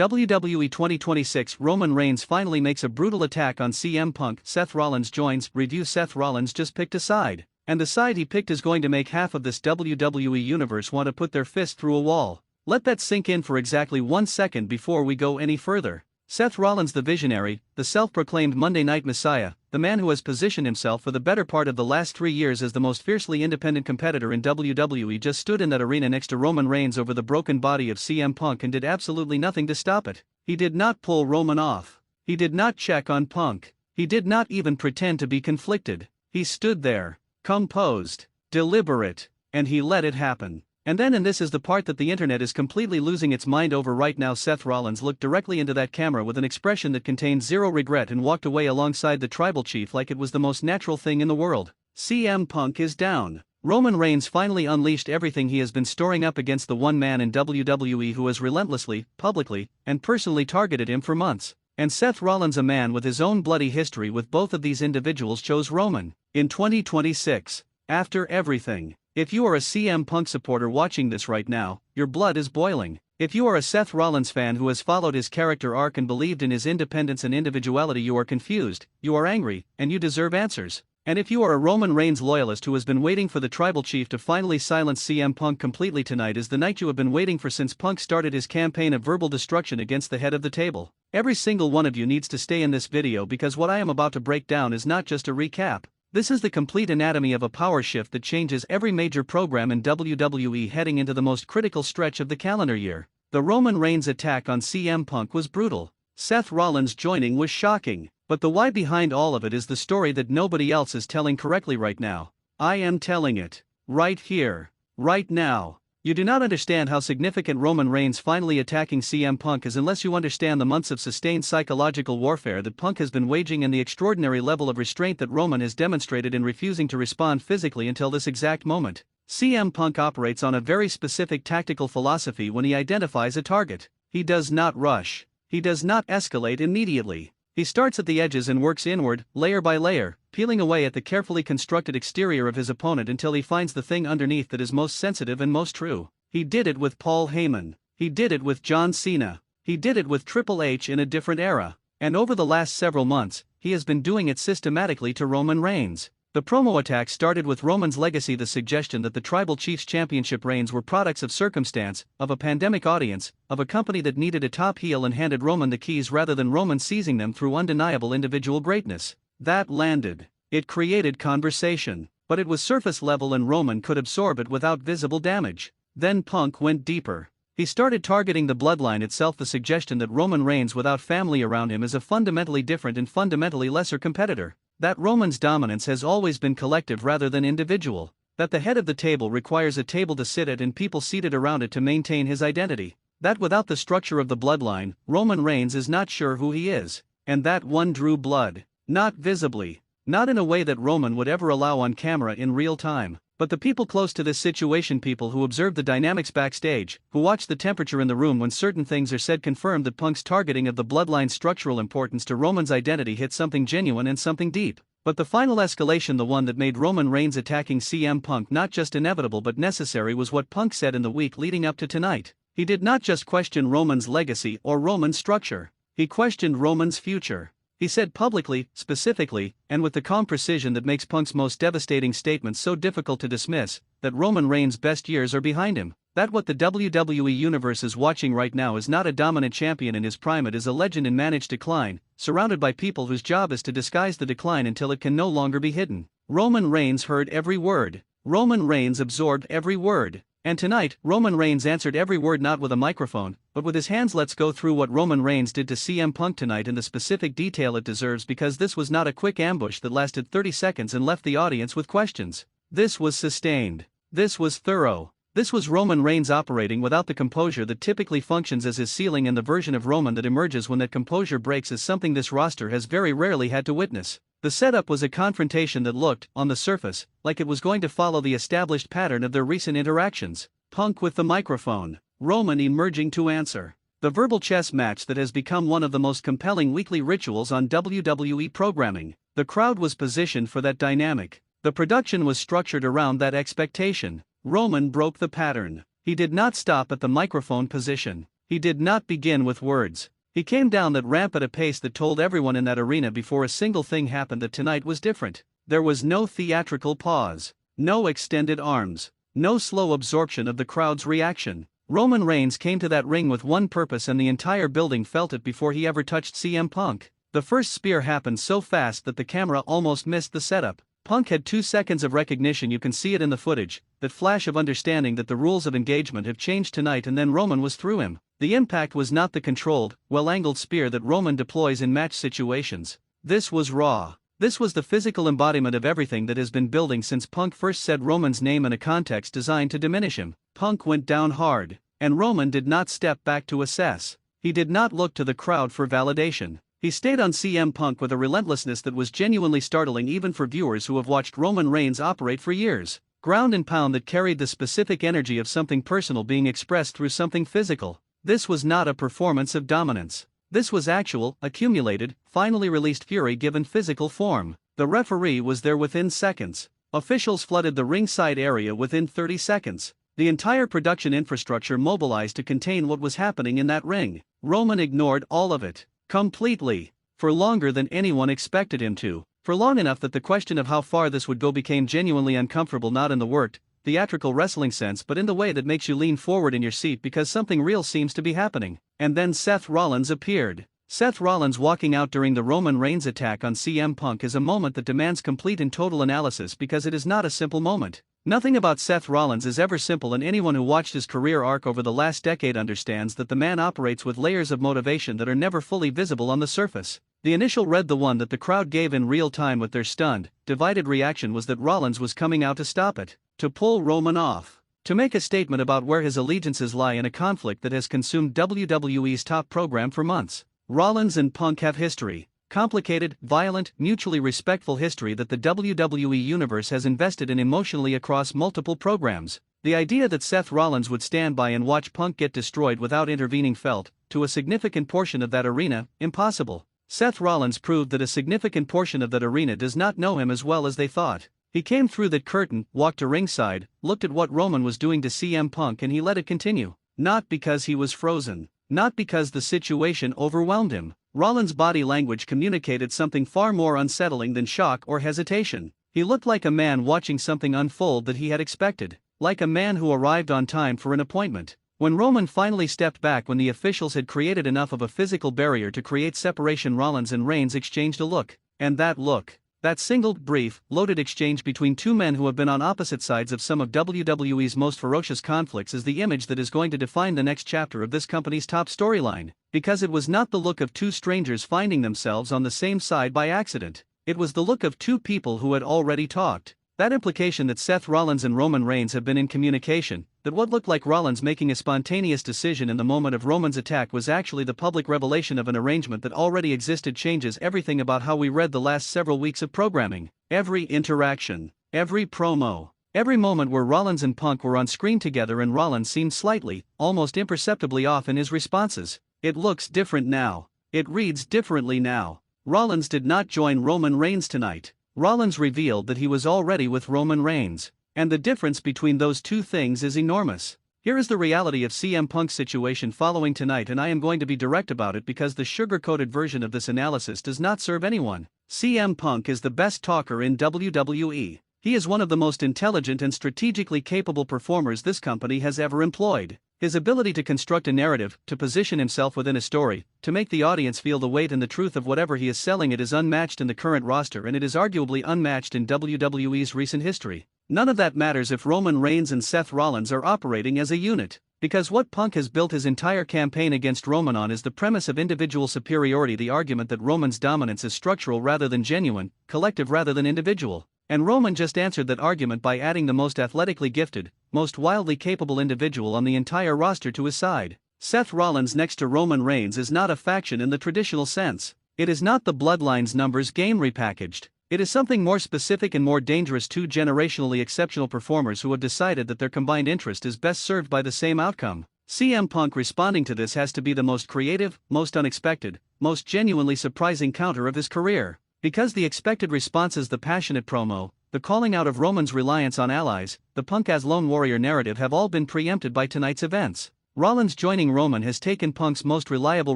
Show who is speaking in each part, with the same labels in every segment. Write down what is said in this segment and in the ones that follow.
Speaker 1: WWE 2026 Roman Reigns finally makes a brutal attack on CM Punk. Seth Rollins joins. Review. Seth Rollins just picked a side, and the side he picked is going to make half of this WWE universe want to put their fist through a wall. Let that sink in for exactly 1 second before we go any further. Seth Rollins, the visionary, the self-proclaimed Monday Night Messiah, the man who has positioned himself for the better part of the last 3 years as the most fiercely independent competitor in WWE, just stood in that arena next to Roman Reigns over the broken body of CM Punk and did absolutely nothing to stop it. He did not pull Roman off. He did not check on Punk. He did not even pretend to be conflicted. He stood there, composed, deliberate, and he let it happen. And this is the part that the internet is completely losing its mind over right now. Seth Rollins looked directly into that camera with an expression that contained zero regret and walked away alongside the tribal chief like it was the most natural thing in the world. CM Punk is down. Roman Reigns finally unleashed everything he has been storing up against the one man in WWE who has relentlessly, publicly, and personally targeted him for months. And Seth Rollins, a man with his own bloody history with both of these individuals, chose Roman. In 2026, after everything. If you are a CM Punk supporter watching this right now, your blood is boiling. If you are a Seth Rollins fan who has followed his character arc and believed in his independence and individuality, you are confused, you are angry, and you deserve answers. And if you are a Roman Reigns loyalist who has been waiting for the tribal chief to finally silence CM Punk completely, tonight is the night you have been waiting for since Punk started his campaign of verbal destruction against the head of the table. Every single one of you needs to stay in this video because what I am about to break down is not just a recap. This is the complete anatomy of a power shift that changes every major program in WWE heading into the most critical stretch of the calendar year. The Roman Reigns attack on CM Punk was brutal. Seth Rollins joining was shocking. But the why behind all of it is the story that nobody else is telling correctly right now. I am telling it. Right here. Right now. You do not understand how significant Roman Reigns finally attacking CM Punk is unless you understand the months of sustained psychological warfare that Punk has been waging and the extraordinary level of restraint that Roman has demonstrated in refusing to respond physically until this exact moment. CM Punk operates on a very specific tactical philosophy when he identifies a target. He does not rush. He does not escalate immediately. He starts at the edges and works inward, layer by layer, peeling away at the carefully constructed exterior of his opponent until he finds the thing underneath that is most sensitive and most true. He did it with Paul Heyman. He did it with John Cena. He did it with Triple H in a different era. And over the last several months, he has been doing it systematically to Roman Reigns. The promo attack started with Roman's legacy, the suggestion that the Tribal Chief's championship reigns were products of circumstance, of a pandemic audience, of a company that needed a top heel and handed Roman the keys rather than Roman seizing them through undeniable individual greatness. That landed. It created conversation, but it was surface level and Roman could absorb it without visible damage. Then Punk went deeper. He started targeting the bloodline itself, the suggestion that Roman Reigns without family around him is a fundamentally different and fundamentally lesser competitor. That Roman's dominance has always been collective rather than individual. That the head of the table requires a table to sit at and people seated around it to maintain his identity. That without the structure of the bloodline, Roman Reigns is not sure who he is. And that one drew blood. Not visibly. Not in a way that Roman would ever allow on camera in real time. But the people close to this situation, people who observe the dynamics backstage, who watch the temperature in the room when certain things are said, confirmed that Punk's targeting of the bloodline's structural importance to Roman's identity hit something genuine and something deep. But the final escalation, the one that made Roman Reigns attacking CM Punk not just inevitable but necessary, was what Punk said in the week leading up to tonight. He did not just question Roman's legacy or Roman's structure. He questioned Roman's future. He said publicly, specifically, and with the calm precision that makes Punk's most devastating statements so difficult to dismiss, that Roman Reigns' best years are behind him. That what the WWE Universe is watching right now is not a dominant champion in his prime, it is a legend in managed decline, surrounded by people whose job is to disguise the decline until it can no longer be hidden. Roman Reigns heard every word. Roman Reigns absorbed every word. And tonight, Roman Reigns answered every word not with a microphone, but with his hands. Let's go through what Roman Reigns did to CM Punk tonight in the specific detail it deserves, because this was not a quick ambush that lasted 30 seconds and left the audience with questions. This was sustained. This was thorough. This was Roman Reigns operating without the composure that typically functions as his ceiling, and the version of Roman that emerges when that composure breaks is something this roster has very rarely had to witness. The setup was a confrontation that looked, on the surface, like it was going to follow the established pattern of their recent interactions. Punk with the microphone, Roman emerging to answer. The verbal chess match that has become one of the most compelling weekly rituals on WWE programming. The crowd was positioned for that dynamic. The production was structured around that expectation. Roman broke the pattern. He did not stop at the microphone position. He did not begin with words. He came down that ramp at a pace that told everyone in that arena before a single thing happened that tonight was different. There was no theatrical pause, no extended arms, no slow absorption of the crowd's reaction. Roman Reigns came to that ring with one purpose, and the entire building felt it before he ever touched CM Punk. The first spear happened so fast that the camera almost missed the setup. Punk had 2 seconds of recognition, you can see it in the footage, that flash of understanding that the rules of engagement have changed tonight, and then Roman was through him. The impact was not the controlled, well-angled spear that Roman deploys in match situations. This was raw. This was the physical embodiment of everything that has been building since Punk first said Roman's name in a context designed to diminish him. Punk went down hard, and Roman did not step back to assess. He did not look to the crowd for validation. He stayed on CM Punk with a relentlessness that was genuinely startling even for viewers who have watched Roman Reigns operate for years. Ground and pound that carried the specific energy of something personal being expressed through something physical. This was not a performance of dominance. This was actual, accumulated, finally released fury given physical form. The referee was there within seconds. Officials flooded the ringside area within 30 seconds. The entire production infrastructure mobilized to contain what was happening in that ring. Roman ignored all of it. Completely. For longer than anyone expected him to. For long enough that the question of how far this would go became genuinely uncomfortable, not in the worked, theatrical wrestling sense, but in the way that makes you lean forward in your seat because something real seems to be happening. And then Seth Rollins appeared. Seth Rollins walking out during the Roman Reigns attack on CM Punk is a moment that demands complete and total analysis because it is not a simple moment. Nothing about Seth Rollins is ever simple, and anyone who watched his career arc over the last decade understands that the man operates with layers of motivation that are never fully visible on the surface. The initial read, the one that the crowd gave in real time with their stunned, divided reaction, was that Rollins was coming out to stop it, to pull Roman off, to make a statement about where his allegiances lie in a conflict that has consumed WWE's top program for months. Rollins and Punk have history. Complicated, violent, mutually respectful history that the WWE Universe has invested in emotionally across multiple programs. The idea that Seth Rollins would stand by and watch Punk get destroyed without intervening felt, to a significant portion of that arena, impossible. Seth Rollins proved that a significant portion of that arena does not know him as well as they thought. He came through that curtain, walked to ringside, looked at what Roman was doing to CM Punk, and he let it continue. Not because he was frozen. Not because the situation overwhelmed him. Rollins' body language communicated something far more unsettling than shock or hesitation. He looked like a man watching something unfold that he had expected, like a man who arrived on time for an appointment. When Roman finally stepped back when the officials had created enough of a physical barrier to create separation, Rollins and Reigns exchanged a look. And that look, that single, brief, loaded exchange between two men who have been on opposite sides of some of WWE's most ferocious conflicts, is the image that is going to define the next chapter of this company's top storyline. Because it was not the look of two strangers finding themselves on the same side by accident. It was the look of two people who had already talked. That implication that Seth Rollins and Roman Reigns have been in communication, that what looked like Rollins making a spontaneous decision in the moment of Roman's attack was actually the public revelation of an arrangement that already existed, changes everything about how we read the last several weeks of programming. Every interaction, every promo, every moment where Rollins and Punk were on screen together and Rollins seemed slightly, almost imperceptibly off in his responses. It looks different now. It reads differently now. Rollins did not join Roman Reigns tonight. Rollins revealed that he was already with Roman Reigns. And the difference between those two things is enormous. Here is the reality of CM Punk's situation following tonight, and I am going to be direct about it because the sugar-coated version of this analysis does not serve anyone. CM Punk is the best talker in WWE. He is one of the most intelligent and strategically capable performers this company has ever employed. His ability to construct a narrative, to position himself within a story, to make the audience feel the weight and the truth of whatever he is selling, it is unmatched in the current roster, and it is arguably unmatched in WWE's recent history. None of that matters if Roman Reigns and Seth Rollins are operating as a unit. Because what Punk has built his entire campaign against Roman on is the premise of individual superiority, the argument that Roman's dominance is structural rather than genuine, collective rather than individual. And Roman just answered that argument by adding the most athletically gifted, most wildly capable individual on the entire roster to his side. Seth Rollins next to Roman Reigns is not a faction in the traditional sense. It is not the Bloodlines numbers game repackaged. It is something more specific and more dangerous, two generationally exceptional performers who have decided that their combined interest is best served by the same outcome. CM Punk responding to this has to be the most creative, most unexpected, most genuinely surprising counter of his career. Because the expected responses, the passionate promo, the calling out of Roman's reliance on allies, the Punk as lone warrior narrative have all been preempted by tonight's events. Rollins joining Roman has taken Punk's most reliable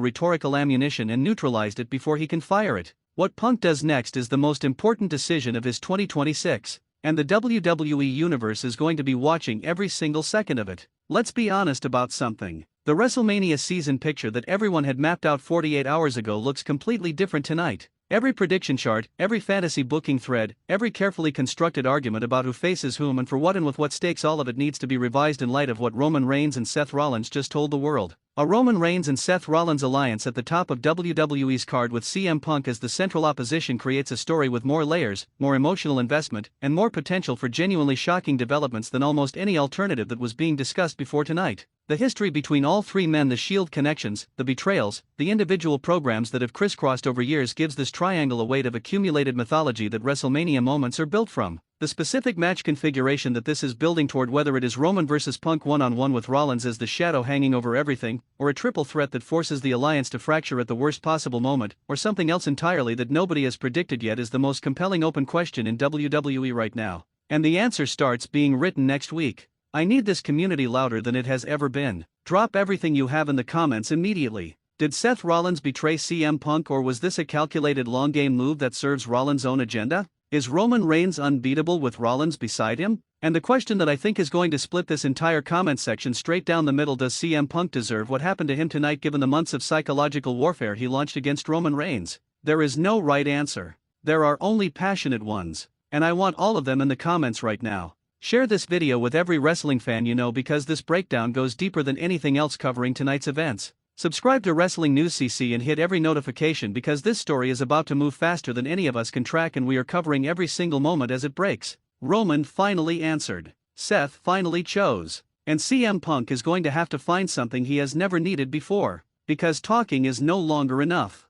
Speaker 1: rhetorical ammunition and neutralized it before he can fire it. What Punk does next is the most important decision of his 2026, and the WWE Universe is going to be watching every single second of it. Let's be honest about something. The WrestleMania season picture that everyone had mapped out 48 hours ago looks completely different tonight. Every prediction chart, every fantasy booking thread, every carefully constructed argument about who faces whom and for what and with what stakes, all of it needs to be revised in light of what Roman Reigns and Seth Rollins just told the world. A Roman Reigns and Seth Rollins alliance at the top of WWE's card with CM Punk as the central opposition creates a story with more layers, more emotional investment, and more potential for genuinely shocking developments than almost any alternative that was being discussed before tonight. The history between all three men, the Shield connections, the betrayals, the individual programs that have crisscrossed over years gives this triangle a weight of accumulated mythology that WrestleMania moments are built from. The specific match configuration that this is building toward, whether it is Roman versus Punk one-on-one with Rollins as the shadow hanging over everything, or a triple threat that forces the alliance to fracture at the worst possible moment, or something else entirely that nobody has predicted yet, is the most compelling open question in WWE right now. And the answer starts being written next week. I need this community louder than it has ever been. Drop everything you have in the comments immediately. Did Seth Rollins betray CM Punk, or was this a calculated long game move that serves Rollins' own agenda? Is Roman Reigns unbeatable with Rollins beside him? And the question that I think is going to split this entire comment section straight down the middle: does CM Punk deserve what happened to him tonight given the months of psychological warfare he launched against Roman Reigns? There is no right answer. There are only passionate ones. And I want all of them in the comments right now. Share this video with every wrestling fan you know, because this breakdown goes deeper than anything else covering tonight's events. Subscribe to Wrestling News CC and hit every notification, because this story is about to move faster than any of us can track, and we are covering every single moment as it breaks. Roman finally answered. Seth finally chose. And CM Punk is going to have to find something he has never needed before. Because talking is no longer enough.